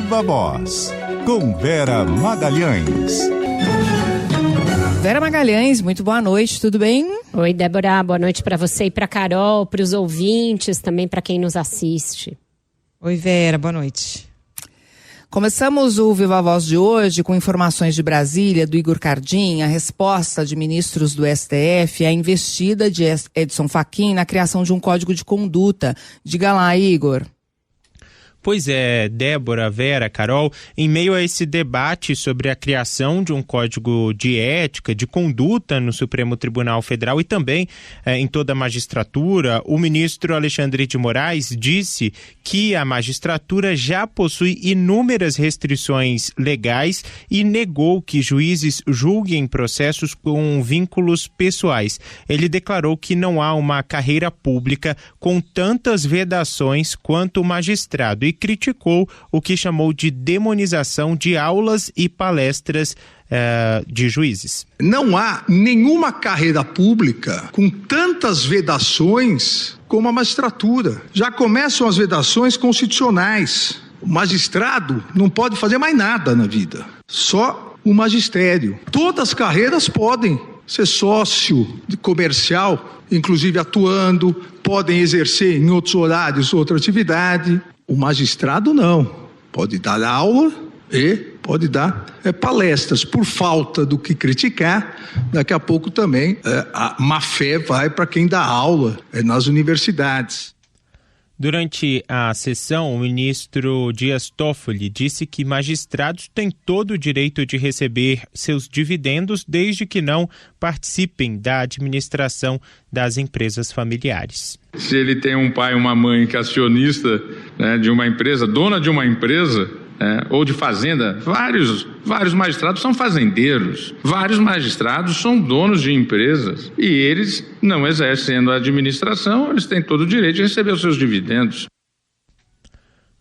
Viva Voz, com Vera Magalhães. Vera Magalhães, muito boa noite, tudo bem? Oi, Débora, boa noite para você e para Carol, para os ouvintes, também para quem nos assiste. Oi, Vera, boa noite. Começamos o Viva Voz de hoje com informações de Brasília, do Igor Cardim, a resposta de ministros do STF à investida de Edson Fachin na criação de um código de conduta. Diga lá, Igor. Pois é, Débora, Vera, Carol, em meio a esse debate sobre a criação de um código de ética, de conduta no Supremo Tribunal Federal e também em toda a magistratura, o ministro Alexandre de Moraes disse que a magistratura já possui inúmeras restrições legais e negou que juízes julguem processos com vínculos pessoais. Ele declarou que não há uma carreira pública com tantas vedações quanto o magistrado e criticou o que chamou de demonização de aulas e palestras de juízes. Não há nenhuma carreira pública com tantas vedações como a magistratura. Já começam as vedações constitucionais. O magistrado não pode fazer mais nada na vida, só o magistério. Todas as carreiras podem ser sócio de comercial, inclusive atuando, podem exercer em outros horários outra atividade. O magistrado não, pode dar aula e pode dar palestras. Por falta do que criticar, daqui a pouco também a má-fé vai para quem dá aula nas universidades. Durante a sessão, o ministro Dias Toffoli disse que magistrados têm todo o direito de receber seus dividendos desde que não participem da administração das empresas familiares. Se ele tem um pai e uma mãe que é acionista, de uma empresa, dona de uma empresa, ou de fazenda, vários magistrados são fazendeiros, vários magistrados são donos de empresas e eles, não exercendo a administração, eles têm todo o direito de receber os seus dividendos.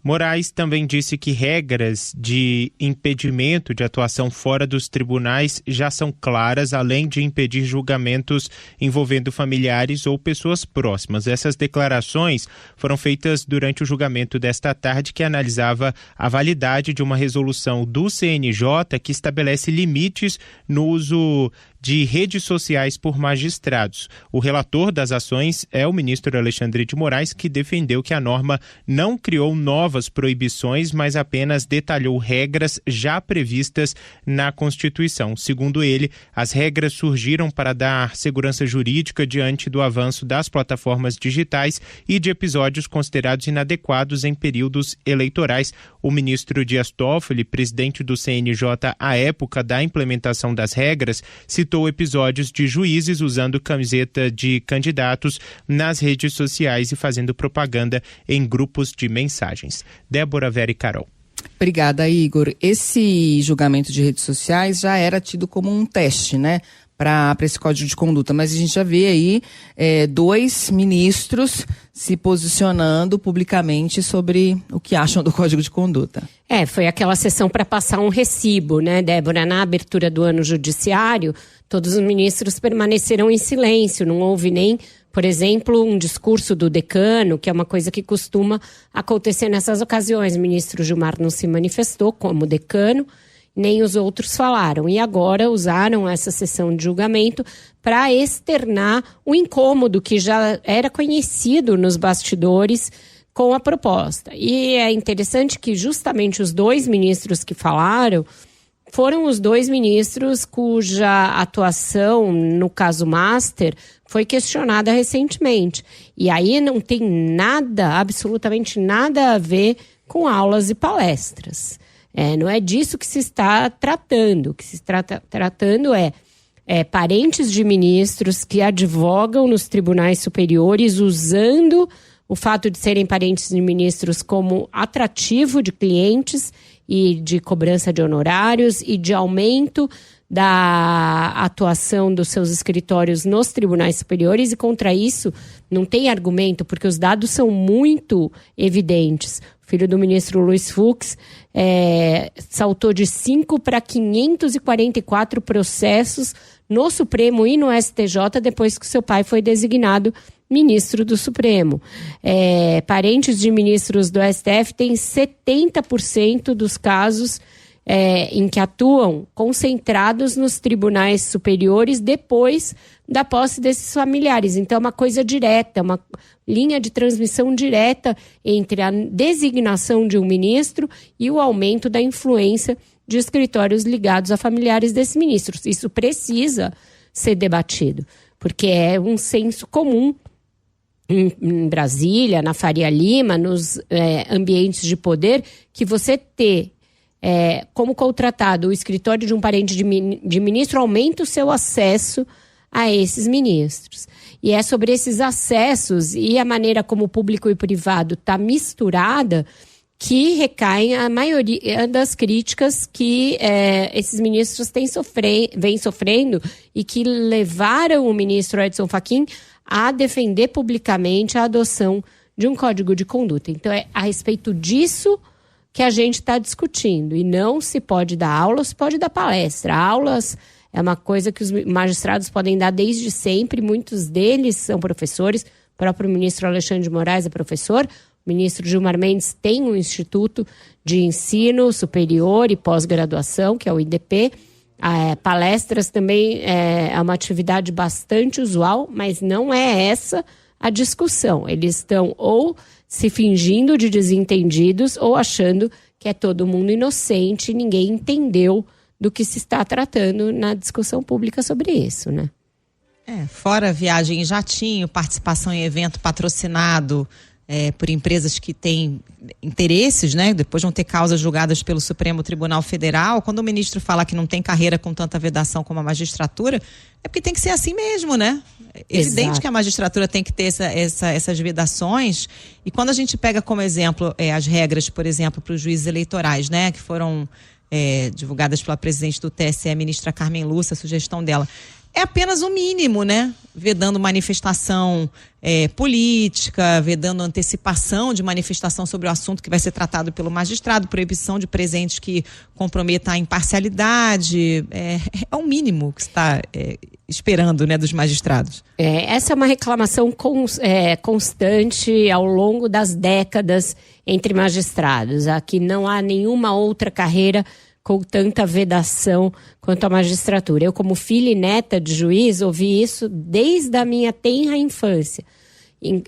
Moraes também disse que regras de impedimento de atuação fora dos tribunais já são claras, além de impedir julgamentos envolvendo familiares ou pessoas próximas. Essas declarações foram feitas durante o julgamento desta tarde, que analisava a validade de uma resolução do CNJ que estabelece limites no uso de redes sociais por magistrados. O relator das ações é o ministro Alexandre de Moraes, que defendeu que a norma não criou novas proibições, mas apenas detalhou regras já previstas na Constituição. Segundo ele, as regras surgiram para dar segurança jurídica diante do avanço das plataformas digitais e de episódios considerados inadequados em períodos eleitorais. O ministro Dias Toffoli, presidente do CNJ à época da implementação das regras, citou episódios de juízes usando camiseta de candidatos nas redes sociais e fazendo propaganda em grupos de mensagens. Débora, Vera e Carol. Obrigada, Igor. Esse julgamento de redes sociais já era tido como um teste, né? Para esse código de conduta, mas a gente já vê aí dois ministros se posicionando publicamente sobre o que acham do código de conduta. Foi aquela sessão para passar um recibo, né, Débora? Na abertura do ano judiciário, todos os ministros permaneceram em silêncio, não houve nem, por exemplo, um discurso do decano, que é uma coisa que costuma acontecer nessas ocasiões. O ministro Gilmar não se manifestou como decano, nem os outros falaram. E agora usaram essa sessão de julgamento para externar o incômodo que já era conhecido nos bastidores com a proposta. E é interessante que justamente os dois ministros que falaram foram os dois ministros cuja atuação no caso Master foi questionada recentemente. E aí não tem nada, absolutamente nada a ver com aulas e palestras. Não é disso que se está tratando. O que se está tratando é parentes de ministros que advogam nos tribunais superiores usando o fato de serem parentes de ministros como atrativo de clientes e de cobrança de honorários e de aumento da atuação dos seus escritórios nos tribunais superiores, e contra isso não tem argumento, porque os dados são muito evidentes. O filho do ministro Luiz Fux saltou de 5 para 544 processos no Supremo e no STJ depois que seu pai foi designado ministro do Supremo. Parentes de ministros do STF têm 70% dos casos em que atuam concentrados nos tribunais superiores depois da posse desses familiares. Então, é uma coisa direta, uma linha de transmissão direta entre a designação de um ministro e o aumento da influência de escritórios ligados a familiares desses ministros. Isso precisa ser debatido, porque é um senso comum em Brasília, na Faria Lima, nos ambientes de poder, que você ter como contratado o escritório de um parente de ministro aumenta o seu acesso a esses ministros. E é sobre esses acessos e a maneira como o público e o privado está misturada que recaem a maioria das críticas que esses ministros vêm sofrendo e que levaram o ministro Edson Fachin a defender publicamente a adoção de um código de conduta. Então, é a respeito disso que a gente está discutindo. E não se pode dar aula, se pode dar palestra. Aulas é uma coisa que os magistrados podem dar desde sempre, muitos deles são professores, o próprio ministro Alexandre de Moraes é professor, o ministro Gilmar Mendes tem um instituto de ensino superior e pós-graduação, que é o IDP. Palestras também é uma atividade bastante usual, mas não é essa a discussão. Eles estão ou se fingindo de desentendidos ou achando que é todo mundo inocente e ninguém entendeu do que se está tratando na discussão pública sobre isso, né? Fora viagem em jatinho, participação em evento patrocinado por empresas que têm interesses, né? Depois vão ter causas julgadas pelo Supremo Tribunal Federal. Quando o ministro fala que não tem carreira com tanta vedação como a magistratura, é porque tem que ser assim mesmo, né? É evidente Exato. que a magistratura tem que ter essas vedações. E quando a gente pega como exemplo as regras, por exemplo, para os juízes eleitorais, né? Que foram divulgadas pela presidente do TSE, a ministra Carmen Lúcia, a sugestão dela. É apenas o mínimo, né? Vedando manifestação política, vedando antecipação de manifestação sobre o assunto que vai ser tratado pelo magistrado, proibição de presentes que comprometam a imparcialidade. É o mínimo que se está esperando, né, dos magistrados. Essa é uma reclamação constante ao longo das décadas entre magistrados. Aqui não há nenhuma outra carreira com tanta vedação quanto a magistratura. Eu, como filha e neta de juiz, ouvi isso desde a minha tenra infância.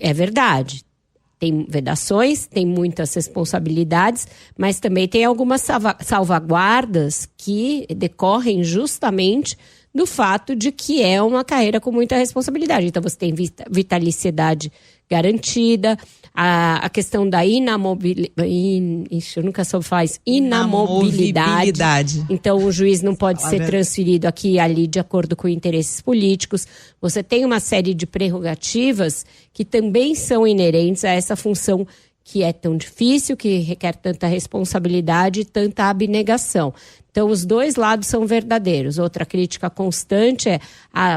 É verdade, tem vedações, tem muitas responsabilidades, mas também tem algumas salvaguardas que decorrem justamente do fato de que é uma carreira com muita responsabilidade. Então, você tem vitaliciedade garantida, a questão da eu nunca soube falar isso, inamovibilidade. Então, o juiz não pode ser transferido aqui e ali de acordo com interesses políticos. Você tem uma série de prerrogativas que também são inerentes a essa função que é tão difícil, que requer tanta responsabilidade e tanta abnegação. Então, os dois lados são verdadeiros. Outra crítica constante é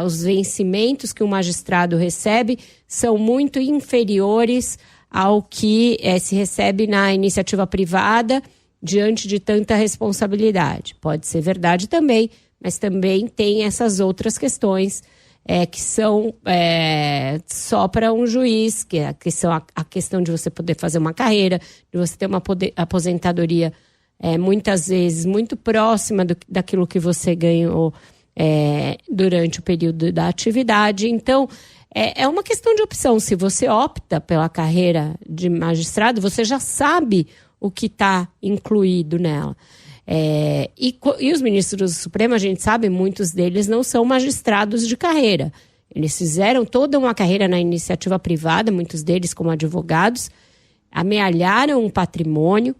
os vencimentos que o magistrado recebe são muito inferiores ao que se recebe na iniciativa privada diante de tanta responsabilidade. Pode ser verdade também, mas também tem essas outras questões que são só para um juiz, que são a questão de você poder fazer uma carreira, de você ter uma aposentadoria muitas vezes muito próxima daquilo que você ganhou durante o período da atividade. Então, é uma questão de opção. Se você opta pela carreira de magistrado, você já sabe o que está incluído nela. E os ministros do Supremo, a gente sabe, muitos deles não são magistrados de carreira. Eles fizeram toda uma carreira na iniciativa privada, muitos deles como advogados, amealharam um patrimônio,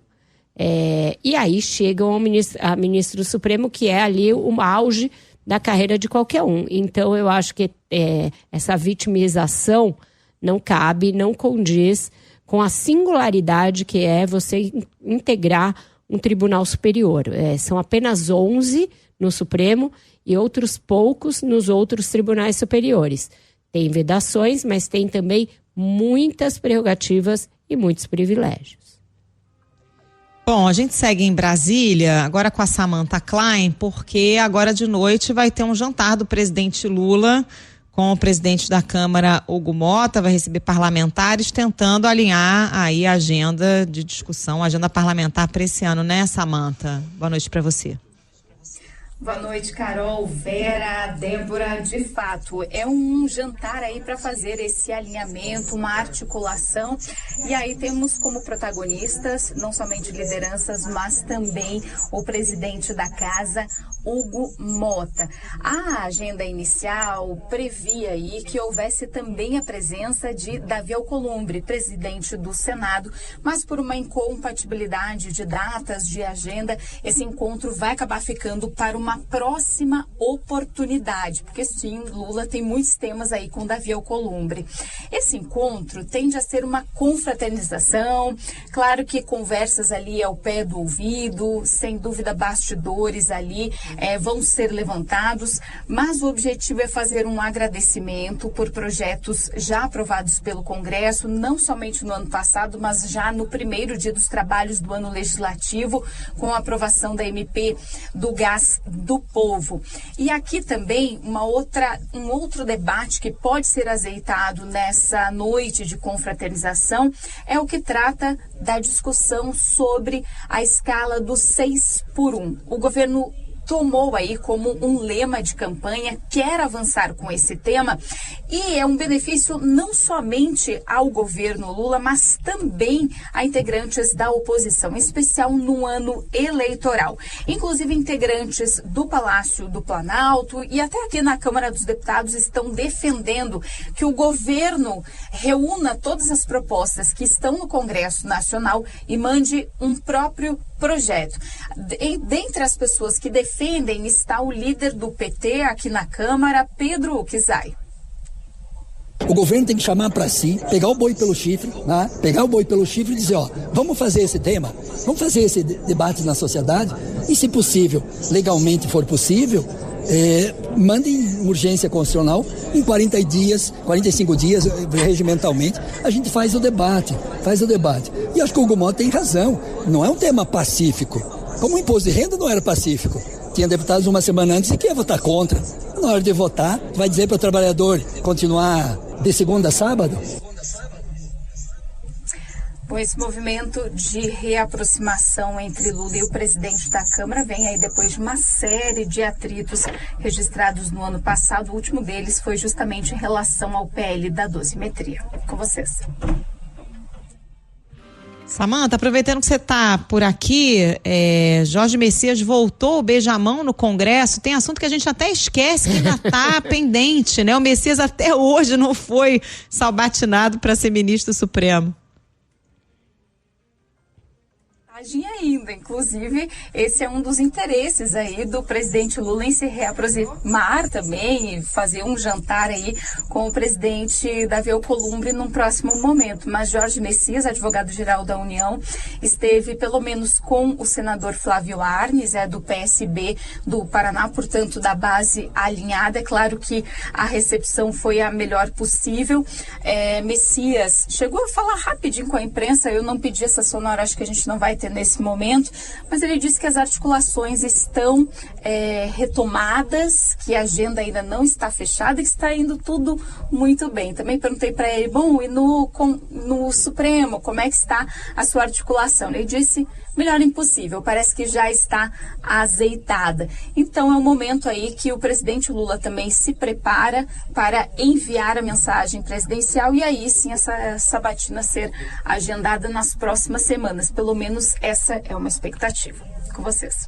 e aí chegam a ministro do Supremo, que é ali o auge da carreira de qualquer um. Então, eu acho que essa vitimização não cabe, não condiz com a singularidade que é você integrar um tribunal superior. São apenas 11 no Supremo e outros poucos nos outros tribunais superiores. Tem vedações, mas tem também muitas prerrogativas e muitos privilégios. Bom, a gente segue em Brasília, agora com a Samantha Klein, porque agora de noite vai ter um jantar do presidente Lula com o presidente da Câmara, Hugo Mota, vai receber parlamentares tentando alinhar aí a agenda de discussão, a agenda parlamentar para esse ano, né, Samantha? Boa noite para você. Boa noite, Carol, Vera, Débora. De fato, é um jantar aí para fazer esse alinhamento, uma articulação. E aí temos como protagonistas não somente lideranças, mas também o presidente da casa, Hugo Mota. A agenda inicial previa aí que houvesse também a presença de Davi Alcolumbre, presidente do Senado, mas por uma incompatibilidade de datas de agenda, esse encontro vai acabar ficando para uma próxima oportunidade, porque sim, Lula tem muitos temas aí com Davi Alcolumbre. Esse encontro tende a ser uma confraternização, claro que conversas ali ao pé do ouvido, sem dúvida bastidores ali vão ser levantados, mas o objetivo é fazer um agradecimento por projetos já aprovados pelo Congresso, não somente no ano passado, mas já no primeiro dia dos trabalhos do ano legislativo, com a aprovação da MP do gás do povo. E aqui também um outro debate que pode ser azeitado nessa noite de confraternização é o que trata da discussão sobre a escala do 6x1. O governo tomou aí como um lema de campanha, quer avançar com esse tema, e é um benefício não somente ao governo Lula, mas também a integrantes da oposição, em especial no ano eleitoral. Inclusive integrantes do Palácio do Planalto e até aqui na Câmara dos Deputados estão defendendo que o governo reúna todas as propostas que estão no Congresso Nacional e mande um próprio projeto. Dentre as pessoas que defendem está o líder do PT aqui na Câmara, Pedro Kizai. O governo tem que chamar para si, pegar o boi pelo chifre, né? Pegar o boi pelo chifre e dizer, vamos fazer esse tema, vamos fazer esse debate na sociedade e, se possível, legalmente for possível, mandem urgência constitucional, em 40 dias, 45 dias, regimentalmente, a gente faz o debate. E acho que o Hugo Mota tem razão, não é um tema pacífico. Como o imposto de renda não era pacífico. Tinha deputados uma semana antes que ia votar contra. Na hora de votar, vai dizer para o trabalhador continuar de segunda a sábado? Bom, esse movimento de reaproximação entre Lula e o presidente da Câmara vem aí depois de uma série de atritos registrados no ano passado. O último deles foi justamente em relação ao PL da dosimetria. Com vocês. Samantha, aproveitando que você está por aqui, Jorge Messias voltou o beijamão no Congresso. Tem assunto que a gente até esquece que ainda está pendente, né? O Messias até hoje não foi salbatinado para ser ministro supremo. Ainda, inclusive, esse é um dos interesses aí do presidente Lula em se reaproximar também e fazer um jantar aí com o presidente Davi Alcolumbre num próximo momento. Mas Jorge Messias, advogado-geral da União, esteve pelo menos com o senador Flávio Arnes, do PSB do Paraná, portanto da base alinhada. É claro que a recepção foi a melhor possível. Messias chegou a falar rapidinho com a imprensa, eu não pedi essa sonora, acho que a gente não vai ter nesse momento, mas ele disse que as articulações estão retomadas, que a agenda ainda não está fechada e que está indo tudo muito bem. Também perguntei para ele, bom, e no Supremo, como é que está a sua articulação? Ele disse, melhor impossível, parece que já está azeitada. Então é um momento aí que o presidente Lula também se prepara para enviar a mensagem presidencial e aí sim essa sabatina ser agendada nas próximas semanas. Pelo menos essa é uma expectativa. Com vocês.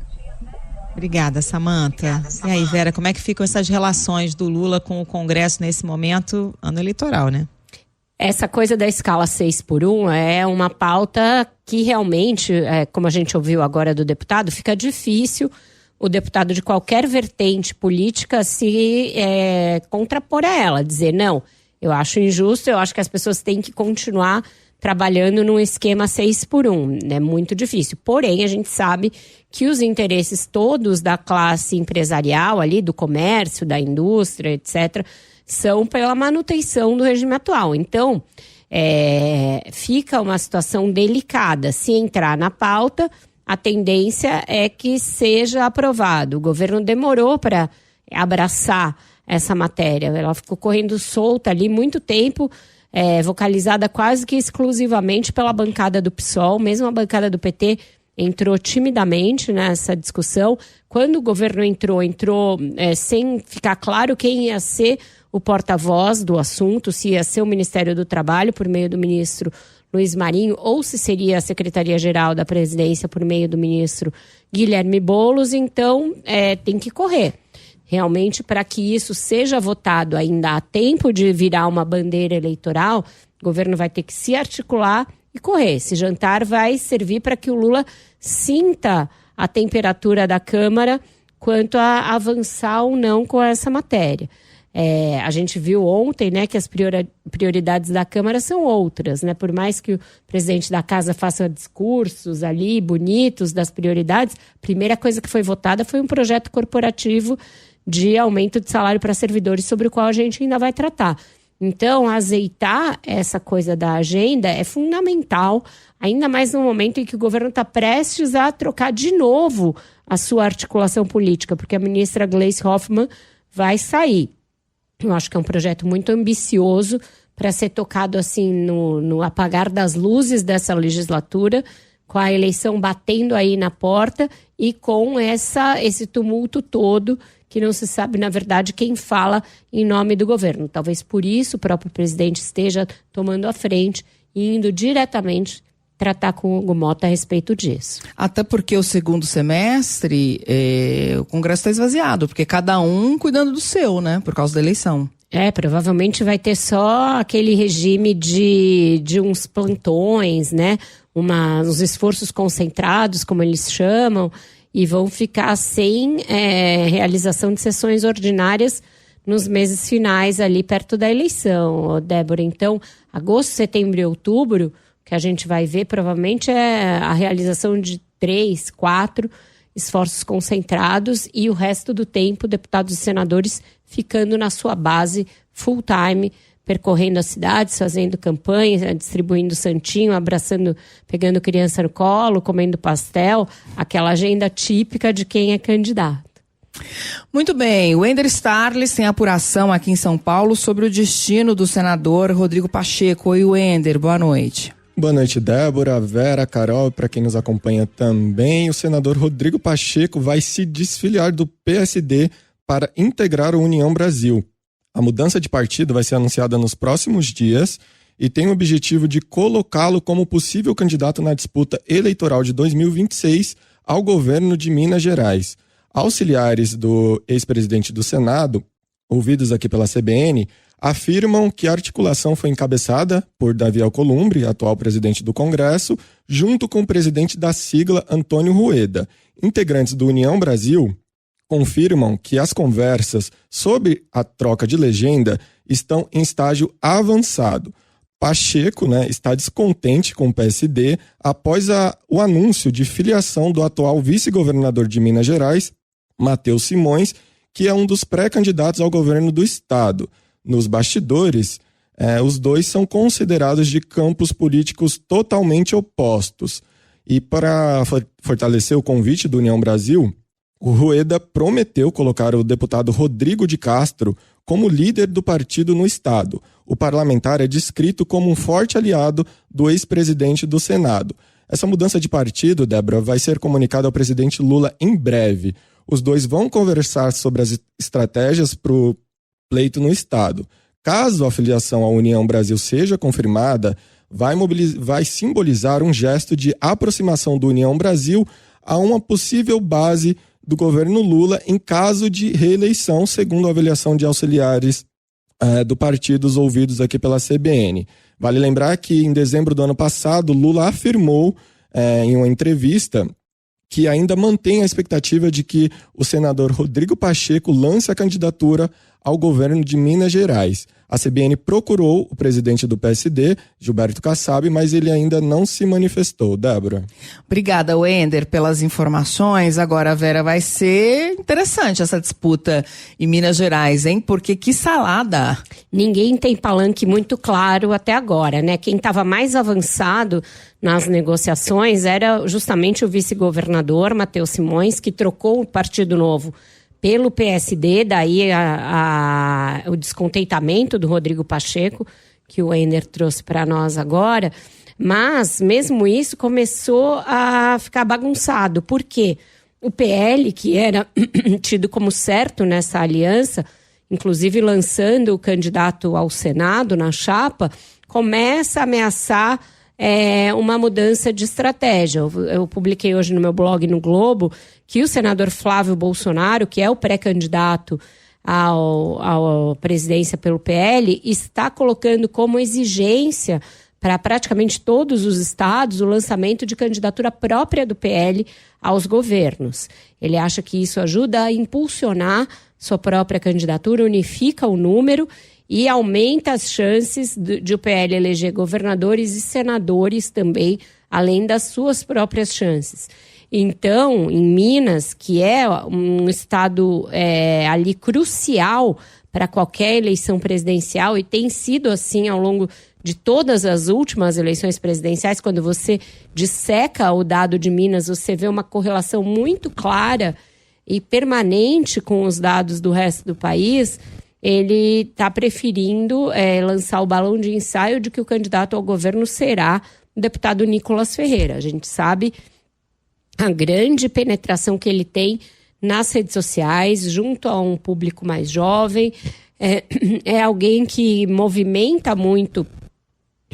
Obrigada, Samantha. E aí, Vera, como é que ficam essas relações do Lula com o Congresso nesse momento, ano eleitoral, né? Essa coisa da escala 6x1 é uma pauta que realmente, como a gente ouviu agora do deputado, fica difícil o deputado de qualquer vertente política se contrapor a ela, dizer não, eu acho injusto, eu acho que as pessoas têm que continuar trabalhando num esquema 6x1. É muito difícil. Porém, a gente sabe que os interesses todos da classe empresarial ali, do comércio, da indústria, etc., são pela manutenção do regime atual. Então, fica uma situação delicada. Se entrar na pauta, a tendência é que seja aprovado. O governo demorou para abraçar essa matéria. Ela ficou correndo solta ali muito tempo, vocalizada quase que exclusivamente pela bancada do PSOL, mesmo a bancada do PT entrou timidamente nessa discussão. Quando o governo entrou sem ficar claro quem ia ser o porta-voz do assunto, se ia ser o Ministério do Trabalho por meio do ministro Luiz Marinho ou se seria a Secretaria-Geral da Presidência por meio do ministro Guilherme Boulos. Então tem que correr. Realmente, para que isso seja votado ainda a tempo de virar uma bandeira eleitoral, o governo vai ter que se articular e correr. Esse jantar vai servir para que o Lula sinta a temperatura da Câmara quanto a avançar ou não com essa matéria. A gente viu ontem, né, que as prioridades da Câmara são outras, né? Por mais que o presidente da Casa faça discursos ali bonitos das prioridades, a primeira coisa que foi votada foi um projeto corporativo de aumento de salário para servidores, sobre o qual a gente ainda vai tratar. Então, azeitar essa coisa da agenda é fundamental, ainda mais no momento em que o governo está prestes a trocar de novo a sua articulação política, porque a ministra Gleisi Hoffmann vai sair. Eu acho que é um projeto muito ambicioso para ser tocado assim no apagar das luzes dessa legislatura, com a eleição batendo aí na porta e com esse tumulto todo que não se sabe, na verdade, quem fala em nome do governo. Talvez por isso o próprio presidente esteja tomando a frente e indo diretamente tratar com o Hugo Mota a respeito disso. Até porque o segundo semestre, o Congresso está esvaziado, porque cada um cuidando do seu, né, por causa da eleição. Provavelmente vai ter só aquele regime de uns plantões, né, uns esforços concentrados, como eles chamam, e vão ficar sem realização de sessões ordinárias nos meses finais ali perto da eleição, Débora. Então, agosto, setembro e outubro, que a gente vai ver provavelmente é a realização de 3, 4 esforços concentrados e o resto do tempo deputados e senadores ficando na sua base full time, percorrendo as cidades, fazendo campanha, distribuindo santinho, abraçando, pegando criança no colo, comendo pastel, aquela agenda típica de quem é candidato. Muito bem, o Wender Starles tem apuração aqui em São Paulo sobre o destino do senador Rodrigo Pacheco. Oi, Wender, boa noite. Boa noite, Débora, Vera, Carol, para quem nos acompanha também. O senador Rodrigo Pacheco vai se desfiliar do PSD para integrar o União Brasil. A mudança de partido vai ser anunciada nos próximos dias e tem o objetivo de colocá-lo como possível candidato na disputa eleitoral de 2026 ao governo de Minas Gerais. Auxiliares do ex-presidente do Senado, ouvidos aqui pela CBN, afirmam que a articulação foi encabeçada por Davi Alcolumbre, atual presidente do Congresso, junto com o presidente da sigla, Antônio Rueda. Integrantes do União Brasil confirmam que as conversas sobre a troca de legenda estão em estágio avançado. Pacheco, está descontente com o PSD após o anúncio de filiação do atual vice-governador de Minas Gerais, Matheus Simões, que é um dos pré-candidatos ao governo do estado. Nos bastidores, os dois são considerados de campos políticos totalmente opostos. E para fortalecer o convite do União Brasil, o Rueda prometeu colocar o deputado Rodrigo de Castro como líder do partido no estado. O parlamentar é descrito como um forte aliado do ex-presidente do Senado. Essa mudança de partido, Débora, vai ser comunicada ao presidente Lula em breve. Os dois vão conversar sobre as estratégias para o pleito no estado. Caso a filiação à União Brasil seja confirmada, vai simbolizar um gesto de aproximação do União Brasil a uma possível base do governo Lula em caso de reeleição, segundo a avaliação de auxiliares do partido ouvidos aqui pela CBN. Vale lembrar que em dezembro do ano passado, Lula afirmou em uma entrevista que ainda mantém a expectativa de que o senador Rodrigo Pacheco lance a candidatura ao governo de Minas Gerais. A CBN procurou o presidente do PSD, Gilberto Kassab, mas ele ainda não se manifestou. Débora. Obrigada, Wender, pelas informações. Agora, Vera, vai ser interessante essa disputa em Minas Gerais, hein? Porque que salada! Ninguém tem palanque muito claro até agora, né? Quem estava mais avançado nas negociações era justamente o vice-governador, Matheus Simões, que trocou o Partido Novo pelo PSD, daí o descontentamento do Rodrigo Pacheco, que o Ender trouxe para nós agora. Mas, mesmo isso, começou a ficar bagunçado. Por quê? O PL, que era tido como certo nessa aliança, inclusive lançando o candidato ao Senado na chapa, começa a ameaçar uma mudança de estratégia. Eu publiquei hoje no meu blog no Globo que o senador Flávio Bolsonaro, que é o pré-candidato à presidência pelo PL, está colocando como exigência para praticamente todos os estados o lançamento de candidatura própria do PL aos governos. Ele acha que isso ajuda a impulsionar sua própria candidatura, unifica o número e aumenta as chances de o PL eleger governadores e senadores também, além das suas próprias chances. Então, em Minas, que é um estado ali crucial para qualquer eleição presidencial, e tem sido assim ao longo de todas as últimas eleições presidenciais, quando você disseca o dado de Minas, você vê uma correlação muito clara e permanente com os dados do resto do país. Ele está preferindo lançar o balão de ensaio de que o candidato ao governo será o deputado Nicolas Ferreira. A gente sabe a grande penetração que ele tem nas redes sociais, junto a um público mais jovem. É alguém que movimenta muito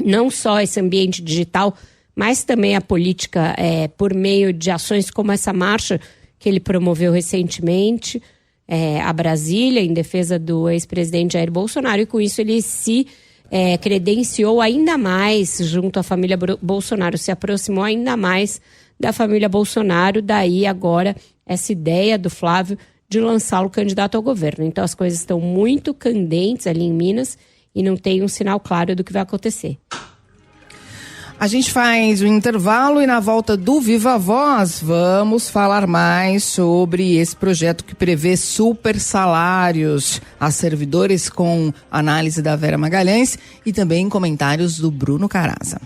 não só esse ambiente digital, mas também a política por meio de ações como essa marcha que ele promoveu recentemente a Brasília, em defesa do ex-presidente Jair Bolsonaro, e com isso ele se credenciou ainda mais junto à família Bolsonaro, se aproximou ainda mais da família Bolsonaro, daí agora essa ideia do Flávio de lançá-lo candidato ao governo. Então as coisas estão muito candentes ali em Minas e não tem um sinal claro do que vai acontecer. A gente faz o intervalo e na volta do Viva Voz vamos falar mais sobre esse projeto que prevê super salários a servidores, com análise da Vera Magalhães e também comentários do Bruno Caraza.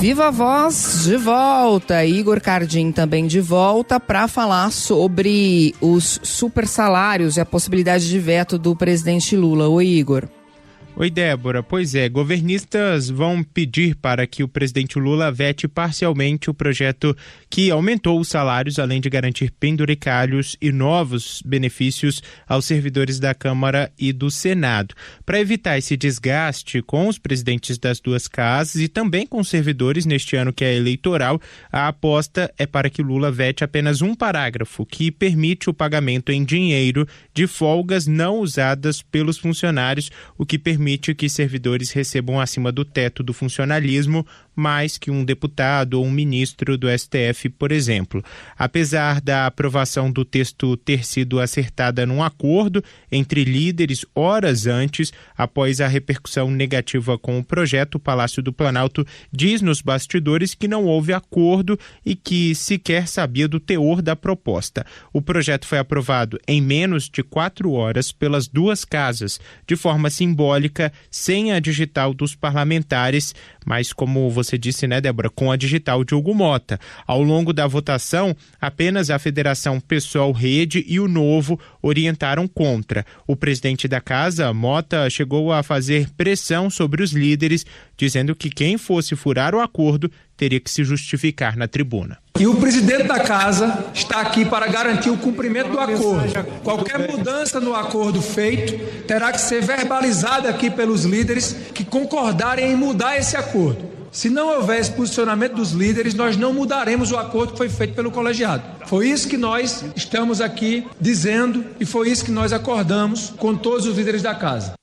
Viva a Voz de volta, Igor Cardim também de volta para falar sobre os super salários e a possibilidade de veto do presidente Lula. Oi, Igor. Oi, Débora. Pois é, governistas vão pedir para que o presidente Lula vete parcialmente o projeto que aumentou os salários, além de garantir penduricalhos e novos benefícios aos servidores da Câmara e do Senado. Para evitar esse desgaste com os presidentes das duas casas e também com os servidores neste ano que é eleitoral, a aposta é para que Lula vete apenas um parágrafo que permite o pagamento em dinheiro de folgas não usadas pelos funcionários, o que permite que servidores recebam acima do teto do funcionalismo mais que um deputado ou um ministro do STF, por exemplo. Apesar da aprovação do texto ter sido acertada num acordo entre líderes horas antes, após a repercussão negativa com o projeto, o Palácio do Planalto diz nos bastidores que não houve acordo e que sequer sabia do teor da proposta. O projeto foi aprovado em menos de 4 horas pelas duas casas, de forma simbólica, sem a digital dos parlamentares, mas como você disse, né, Débora, com a digital de Hugo Mota. Ao longo da votação, apenas a Federação PSOL Rede e o Novo orientaram contra. O presidente da casa, Mota, chegou a fazer pressão sobre os líderes, dizendo que quem fosse furar o acordo teria que se justificar na tribuna. E o presidente da casa está aqui para garantir o cumprimento do acordo. Qualquer mudança no acordo feito terá que ser verbalizada aqui pelos líderes que concordarem em mudar esse acordo. Se não houver esse posicionamento dos líderes, nós não mudaremos o acordo que foi feito pelo colegiado. Foi isso que nós estamos aqui dizendo e foi isso que nós acordamos com todos os líderes da casa.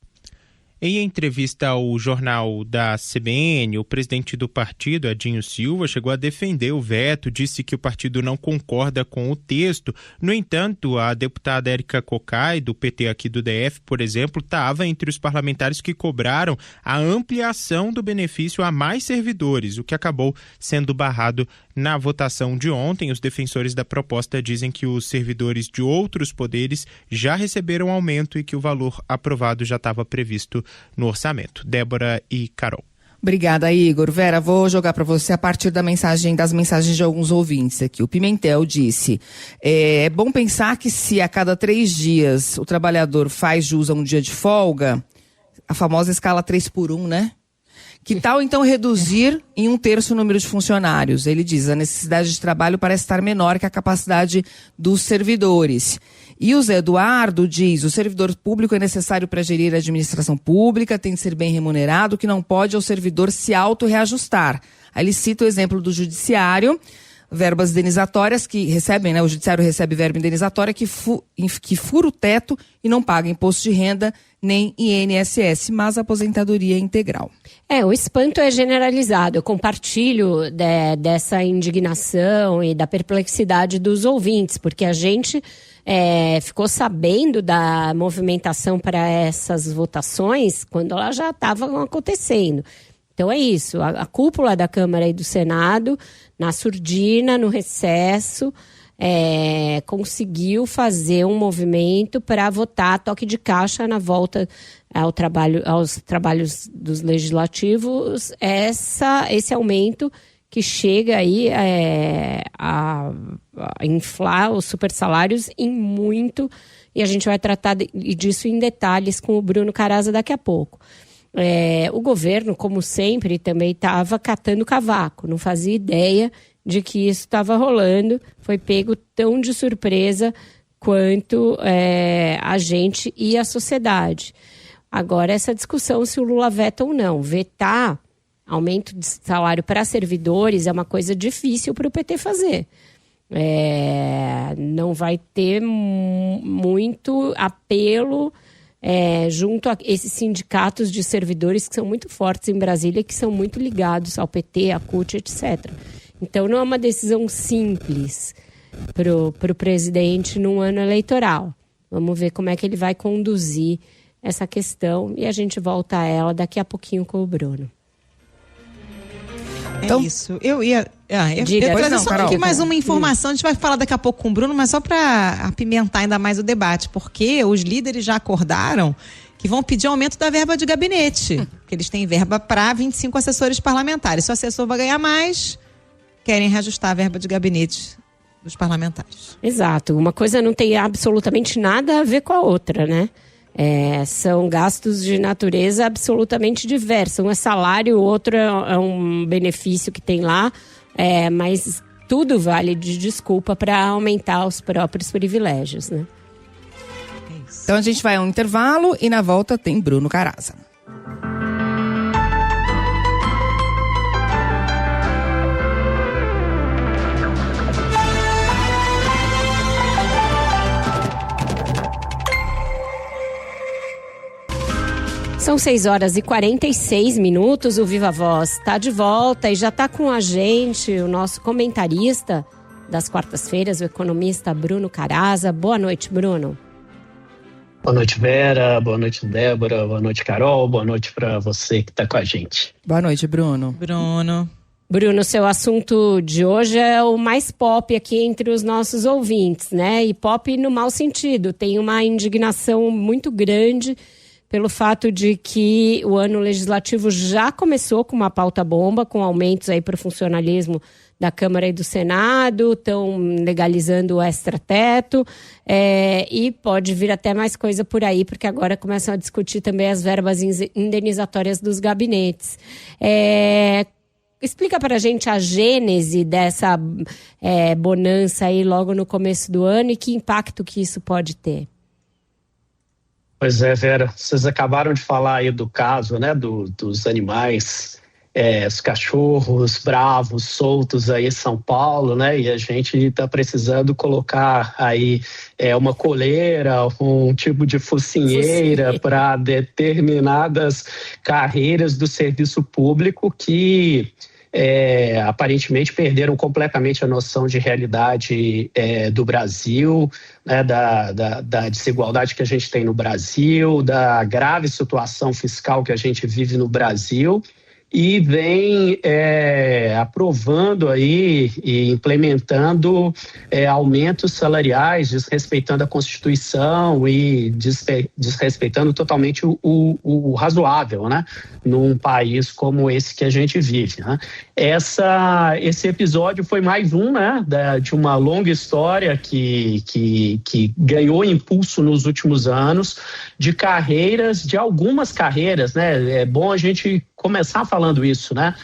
Em entrevista ao jornal da CBN, o presidente do partido, Edinho Silva, chegou a defender o veto, disse que o partido não concorda com o texto. No entanto, a deputada Érica Cocai, do PT aqui do DF, por exemplo, estava entre os parlamentares que cobraram a ampliação do benefício a mais servidores, o que acabou sendo barrado na votação de ontem. Os defensores da proposta dizem que os servidores de outros poderes já receberam aumento e que o valor aprovado já estava previsto no orçamento. Débora e Carol. Obrigada, Igor. Vera, vou jogar para você a partir das mensagens de alguns ouvintes aqui. O Pimentel disse, é bom pensar que se a cada 3 dias o trabalhador faz jus a um dia de folga, a famosa escala 3x1, né? Que tal, então, reduzir em 1/3 o número de funcionários? Ele diz, a necessidade de trabalho parece estar menor que a capacidade dos servidores. E o Zé Eduardo diz, o servidor público é necessário para gerir a administração pública, tem de ser bem remunerado, o que não pode é o servidor se auto-reajustar. Aí ele cita o exemplo do judiciário, verbas indenizatórias que recebem, né? O judiciário recebe verba indenizatória que fura o teto e não paga imposto de renda nem INSS, mas aposentadoria integral. O espanto é generalizado. Eu compartilho dessa indignação e da perplexidade dos ouvintes, porque a gente ficou sabendo da movimentação para essas votações quando elas já estavam acontecendo. Então é isso, a cúpula da Câmara e do Senado, na surdina, no recesso, conseguiu fazer um movimento para votar toque de caixa na volta aos trabalhos dos legislativos, esse aumento que chega aí a inflar os supersalários em muito, e a gente vai tratar disso em detalhes com o Bruno Caraza daqui a pouco. O governo, como sempre, também estava catando cavaco, não fazia ideia de que isso estava rolando, foi pego tão de surpresa quanto a gente e a sociedade. Agora, essa discussão se o Lula veta ou não. Vetar aumento de salário para servidores é uma coisa difícil para o PT fazer. Não vai ter muito apelo junto a esses sindicatos de servidores que são muito fortes em Brasília, que são muito ligados ao PT, à CUT, etc. Então, não é uma decisão simples para o presidente num ano eleitoral. Vamos ver como é que ele vai conduzir essa questão e a gente volta a ela daqui a pouquinho com o Bruno. Então, isso. Eu ia trazer só aqui mais uma informação. A gente vai falar daqui a pouco com o Bruno, mas só para apimentar ainda mais o debate, porque os líderes já acordaram que vão pedir aumento da verba de gabinete, porque eles têm verba para 25 assessores parlamentares. Se o assessor vai ganhar mais, querem reajustar a verba de gabinete dos parlamentares. Exato. Uma coisa não tem absolutamente nada a ver com a outra, né? São gastos de natureza absolutamente diversa. Um é salário, o outro é um benefício que tem lá, mas tudo vale de desculpa para aumentar os próprios privilégios, né? Então a gente vai a um intervalo e na volta tem Bruno Caraza. São 6h46, o Viva Voz está de volta e já está com a gente o nosso comentarista das quartas-feiras, o economista Bruno Caraza. Boa noite, Bruno. Boa noite, Vera. Boa noite, Débora. Boa noite, Carol. Boa noite para você que está com a gente. Boa noite, Bruno. Bruno, seu assunto de hoje é o mais pop aqui entre os nossos ouvintes, né? E pop no mau sentido. Tem uma indignação muito grande pelo fato de que o ano legislativo já começou com uma pauta bomba, com aumentos aí para o funcionalismo da Câmara e do Senado, estão legalizando o extrateto, e pode vir até mais coisa por aí, porque agora começam a discutir também as verbas indenizatórias dos gabinetes. Explica para a gente a gênese dessa bonança aí logo no começo do ano e que impacto que isso pode ter. Pois é, Vera, vocês acabaram de falar aí do caso, né, dos animais os cachorros bravos soltos aí em São Paulo, né? E a gente está precisando colocar aí uma coleira, um tipo de focinheira para determinadas carreiras do serviço público que aparentemente perderam completamente a noção de realidade do Brasil, né, da desigualdade que a gente tem no Brasil, da grave situação fiscal que a gente vive no Brasil, e vem aprovando aí e implementando aumentos salariais, desrespeitando a Constituição e desrespeitando totalmente o razoável, né, num país como esse que a gente vive, né? Esse episódio foi mais um, né, de uma longa história que ganhou impulso nos últimos anos, de algumas carreiras, né? É bom a gente começar falando isso, né?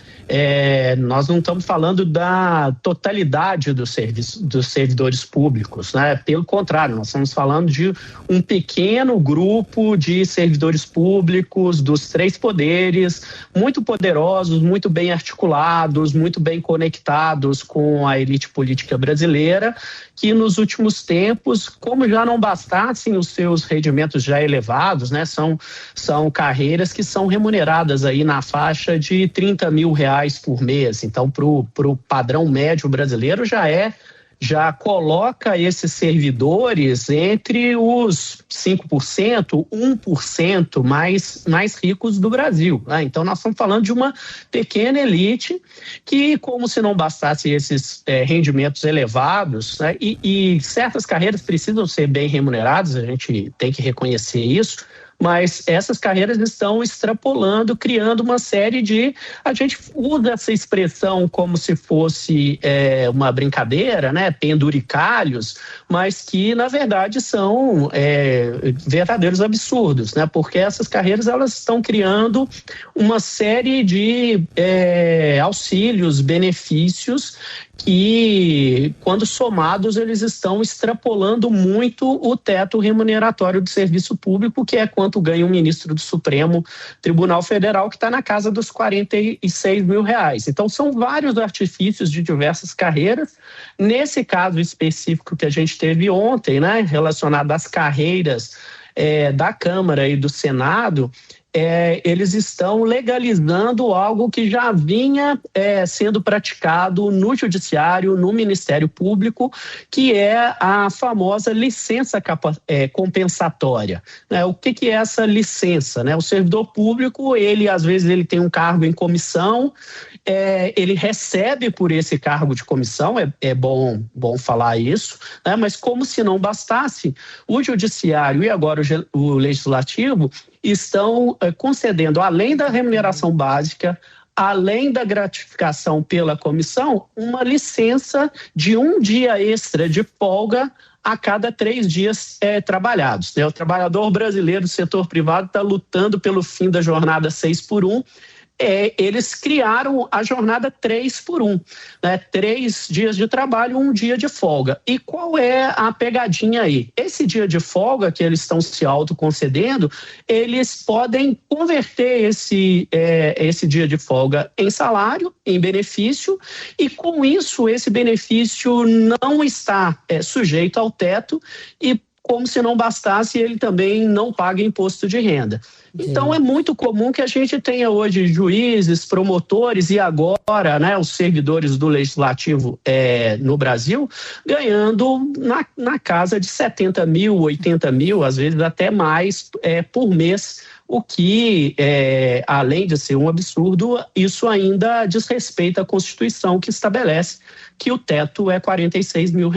Nós não estamos falando da totalidade dos servidores públicos, né? Pelo contrário, nós estamos falando de um pequeno grupo de servidores públicos dos 3 poderes, muito poderosos, muito bem articulados, muito bem conectados com a elite política brasileira, que nos últimos tempos, como já não bastassem os seus rendimentos já elevados, né? São carreiras que são remuneradas aí na faixa de R$30 mil por mês. Então, para o padrão médio brasileiro, já coloca esses servidores entre os 5%, 1% mais ricos do Brasil, né? Então, nós estamos falando de uma pequena elite que, como se não bastasse esses rendimentos elevados, né? E certas carreiras precisam ser bem remuneradas, a gente tem que reconhecer isso, mas essas carreiras estão extrapolando, criando uma série de... A gente usa essa expressão como se fosse uma brincadeira, né? Penduricalhos, mas que, na verdade, são verdadeiros absurdos, né? Porque essas carreiras elas estão criando uma série de auxílios, benefícios que, quando somados, eles estão extrapolando muito o teto remuneratório do serviço público, que é quanto ganha um ministro do Supremo Tribunal Federal, que está na casa dos R$46 mil. Então, são vários artifícios de diversas carreiras. Nesse caso específico que a gente teve ontem, né, relacionado às carreiras da Câmara e do Senado, eles estão legalizando algo que já vinha sendo praticado no Judiciário, no Ministério Público, que é a famosa licença compensatória. O que é essa licença, né? O servidor público, às vezes ele tem um cargo em comissão, ele recebe por esse cargo de comissão, é bom falar isso, né? Mas como se não bastasse, o Judiciário e agora o Legislativo estão concedendo, além da remuneração básica, além da gratificação pela comissão, uma licença de 1 dia extra de folga a cada 3 dias trabalhados, né? O trabalhador brasileiro do setor privado está lutando pelo fim da jornada 6x1. Eles criaram a jornada 3x1, né? 3 dias de trabalho, 1 dia de folga. E qual é a pegadinha aí? Esse dia de folga que eles estão se autoconcedendo, eles podem converter esse dia de folga em salário, em benefício, e com isso esse benefício não está sujeito ao teto e, como se não bastasse, ele também não paga imposto de renda. Então, é muito comum que a gente tenha hoje juízes, promotores e agora, né, os servidores do Legislativo no Brasil ganhando na casa de 70 mil, 80 mil, às vezes até mais por mês, o que, além de ser um absurdo, isso ainda desrespeita a Constituição, que estabelece que o teto é R$46 mil.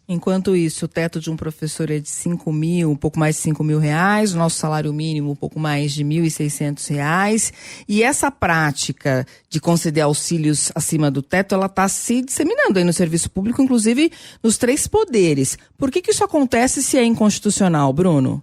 Enquanto isso, o teto de um professor é de 5 mil, um pouco mais de 5 mil reais, o nosso salário mínimo um pouco mais de R$1.600. E essa prática de conceder auxílios acima do teto, ela está se disseminando aí no serviço público, inclusive nos 3 poderes. Por que isso acontece se é inconstitucional, Bruno?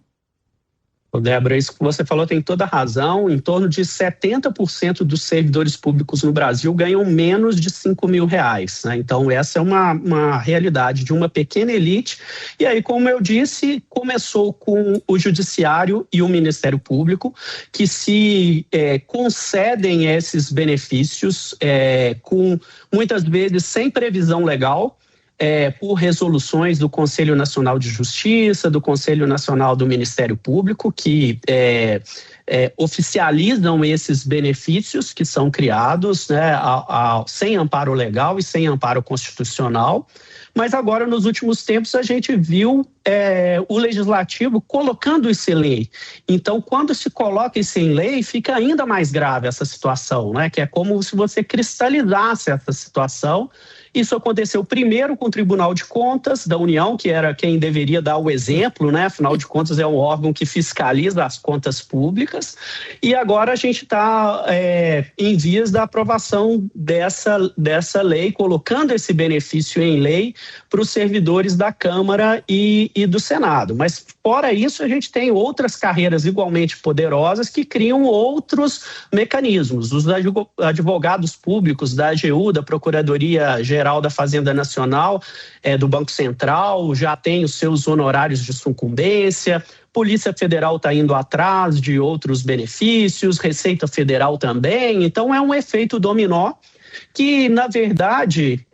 Débora, isso que você falou tem toda a razão. Em torno de 70% dos servidores públicos no Brasil ganham menos de R$5.000, né? Então, essa é uma realidade de uma pequena elite. E aí, como eu disse, começou com o Judiciário e o Ministério Público, que se concedem esses benefícios com, muitas vezes, sem previsão legal, por resoluções do Conselho Nacional de Justiça, do Conselho Nacional do Ministério Público, que oficializam esses benefícios que são criados, né, sem amparo legal e sem amparo constitucional. Mas agora, nos últimos tempos, a gente viu o Legislativo colocando isso em lei. Então, quando se coloca isso em lei, fica ainda mais grave essa situação, né? Que é como se você cristalizasse essa situação. Isso aconteceu primeiro com o Tribunal de Contas da União, que era quem deveria dar o exemplo, né? Afinal de contas, é um órgão que fiscaliza as contas públicas. E agora a gente está em vias da aprovação dessa lei, colocando esse benefício em lei para os servidores da Câmara e do Senado. Mas, fora isso, a gente tem outras carreiras igualmente poderosas que criam outros mecanismos. Os advogados públicos da AGU, da Procuradoria-Geral da Fazenda Nacional, do Banco Central, já tem os seus honorários de sucumbência. Polícia Federal está indo atrás de outros benefícios, Receita Federal também. Então, é um efeito dominó que, na verdade,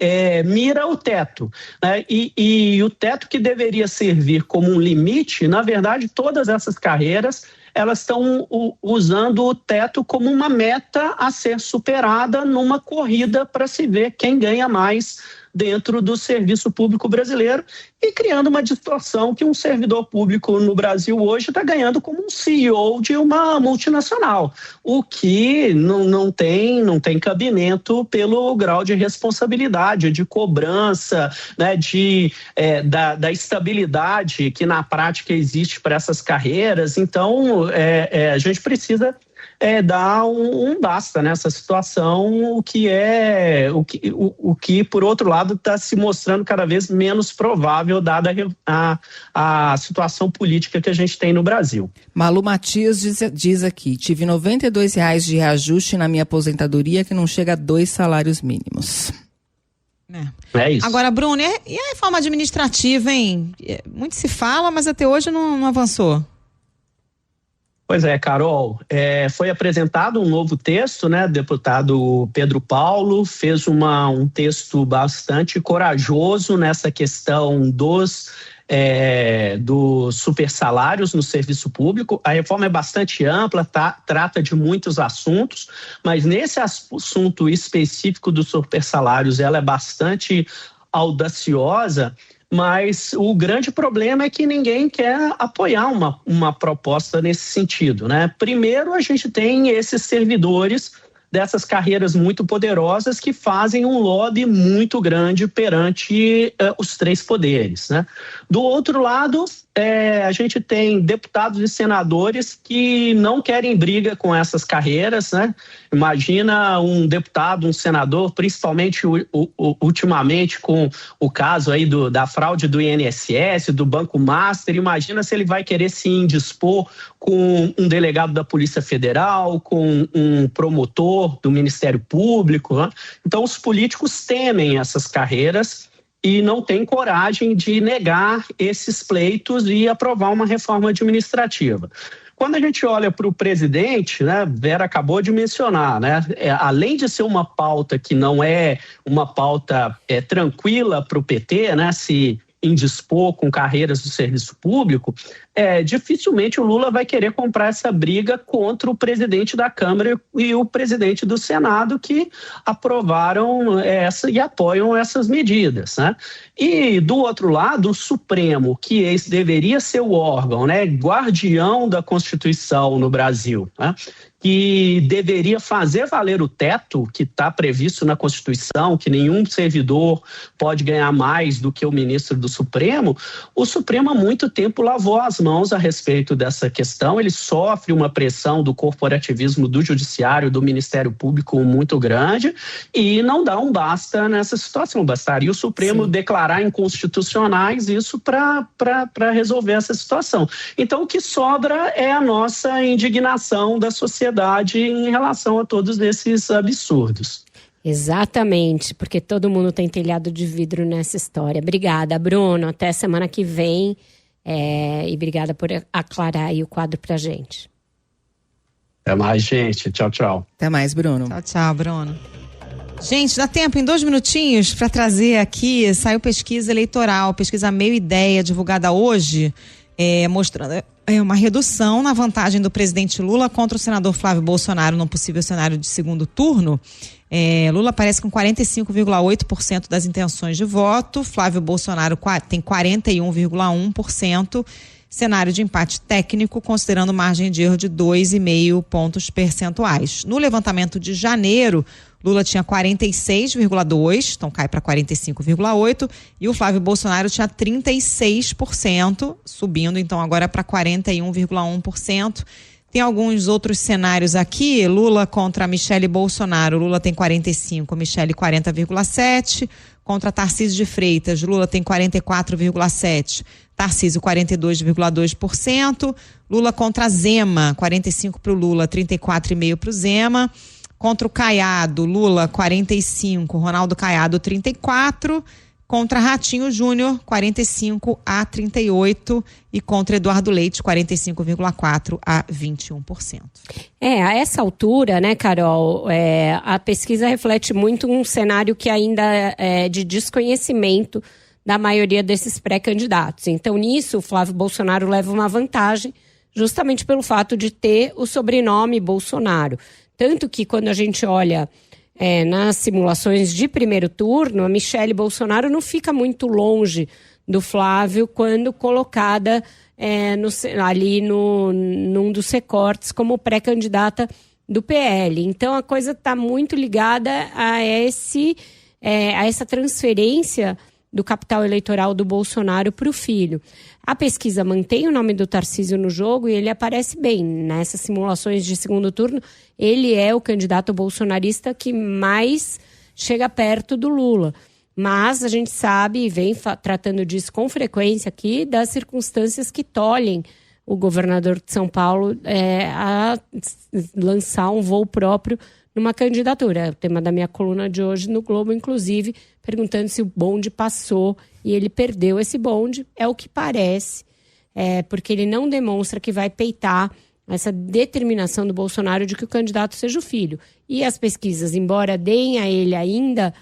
mira o teto, né? E o teto que deveria servir como um limite, na verdade, todas essas carreiras, elas estão usando o teto como uma meta a ser superada numa corrida para se ver quem ganha mais dentro do serviço público brasileiro e criando uma distorção que um servidor público no Brasil hoje está ganhando como um CEO de uma multinacional, o que não tem cabimento pelo grau de responsabilidade, de cobrança, né, da estabilidade que na prática existe para essas carreiras. Então, a gente precisa dar um basta nessa situação, o que por outro lado está se mostrando cada vez menos provável dada a situação política que a gente tem no Brasil. Malu Matias diz aqui: tive R$92 de reajuste na minha aposentadoria, que não chega a 2 salários mínimos. É isso. Agora, Bruno, e a reforma administrativa, hein? Muito se fala, mas até hoje não avançou. Pois é, Carol, foi apresentado um novo texto, né? O deputado Pedro Paulo fez um texto bastante corajoso nessa questão dos supersalários no serviço público. A reforma é bastante ampla, trata de muitos assuntos, mas nesse assunto específico dos supersalários ela é bastante audaciosa. Mas o grande problema é que ninguém quer apoiar uma proposta nesse sentido, né? Primeiro, a gente tem esses servidores dessas carreiras muito poderosas que fazem um lobby muito grande perante os 3 poderes, né? Do outro lado, a gente tem deputados e senadores que não querem briga com essas carreiras, né? Imagina um deputado, um senador, principalmente ultimamente com o caso aí da fraude do INSS, do Banco Master, imagina se ele vai querer se indispor com um delegado da Polícia Federal, com um promotor do Ministério Público, né? Então os políticos temem essas carreiras e não tem coragem de negar esses pleitos e aprovar uma reforma administrativa. Quando a gente olha para o presidente, né, Vera acabou de mencionar, né, além de ser uma pauta que não é uma pauta tranquila para o PT, né, se indispor com carreiras do serviço público, dificilmente o Lula vai querer comprar essa briga contra o presidente da Câmara e o presidente do Senado, que aprovaram e apoiam essas medidas, né? E do outro lado, o Supremo, que esse deveria ser o órgão, né, guardião da Constituição no Brasil, né, que deveria fazer valer o teto que está previsto na Constituição, que nenhum servidor pode ganhar mais do que o ministro do Supremo, o Supremo há muito tempo lavou as mãos mãos a respeito dessa questão. Ele sofre uma pressão do corporativismo do judiciário, do Ministério Público muito grande, e não dá um basta nessa situação. Bastaria o Supremo declarar inconstitucionais isso para resolver essa situação. Então, o que sobra é a nossa indignação da sociedade em relação a todos esses absurdos. Exatamente, porque todo mundo tem telhado de vidro nessa história. Obrigada, Bruno. Até semana que vem. E obrigada por aclarar aí o quadro pra gente. Até mais, gente. Tchau, tchau. Até mais, Bruno. Tchau, tchau, Bruno. Gente, dá tempo em 2 minutinhos para trazer aqui, saiu pesquisa eleitoral, pesquisa Meio Ideia, divulgada hoje, mostrando uma redução na vantagem do presidente Lula contra o senador Flávio Bolsonaro num possível cenário de segundo turno. Lula aparece com 45,8% das intenções de voto, Flávio Bolsonaro tem 41,1%, cenário de empate técnico, considerando margem de erro de 2,5 pontos percentuais. No levantamento de janeiro, Lula tinha 46,2%, então cai para 45,8%, e o Flávio Bolsonaro tinha 36%, subindo então agora para 41,1%. Tem alguns outros cenários aqui, Lula contra Michele Bolsonaro, Lula tem 45%, Michele 40,7%, contra Tarcísio de Freitas, Lula tem 44,7%, Tarcísio 42,2%, Lula contra Zema, 45% para o Lula, 34,5% para o Zema, contra o Caiado, Lula 45%, Ronaldo Caiado 34%, contra Ratinho Júnior 45-38% e contra Eduardo Leite 45,4% a 21%. A essa altura, né, Carol, a pesquisa reflete muito um cenário que ainda é de desconhecimento da maioria desses pré-candidatos. Então, nisso, o Flávio Bolsonaro leva uma vantagem justamente pelo fato de ter o sobrenome Bolsonaro. Tanto que quando a gente olha nas simulações de primeiro turno, a Michele Bolsonaro não fica muito longe do Flávio quando colocada ali num dos recortes como pré-candidata do PL. Então a coisa está muito ligada a essa transferência do capital eleitoral do Bolsonaro para o filho. A pesquisa mantém o nome do Tarcísio no jogo e ele aparece bem. Nessas simulações de segundo turno, ele é o candidato bolsonarista que mais chega perto do Lula. Mas a gente sabe e vem tratando disso com frequência aqui, das circunstâncias que tolhem o governador de São Paulo a lançar um voo próprio numa candidatura. É o tema da minha coluna de hoje no Globo, inclusive, perguntando se o bonde passou e ele perdeu esse bonde. É o que parece, porque ele não demonstra que vai peitar essa determinação do Bolsonaro de que o candidato seja o filho. E as pesquisas, embora deem a ele ainda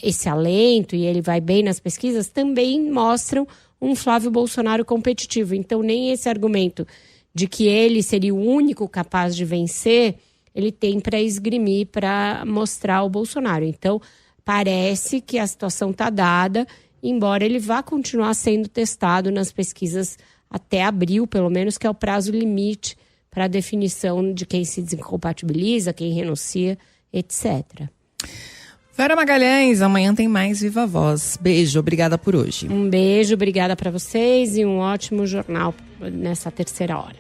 esse alento e ele vai bem nas pesquisas, também mostram um Flávio Bolsonaro competitivo. Então, nem esse argumento de que ele seria o único capaz de vencer, ele tem para esgrimir, para mostrar o Bolsonaro. Então, parece que a situação está dada, embora ele vá continuar sendo testado nas pesquisas até abril, pelo menos, que é o prazo limite para a definição de quem se desincompatibiliza, quem renuncia, etc. Vera Magalhães, amanhã tem mais Viva Voz. Beijo, obrigada por hoje. Um beijo, obrigada para vocês e um ótimo jornal nessa terceira hora.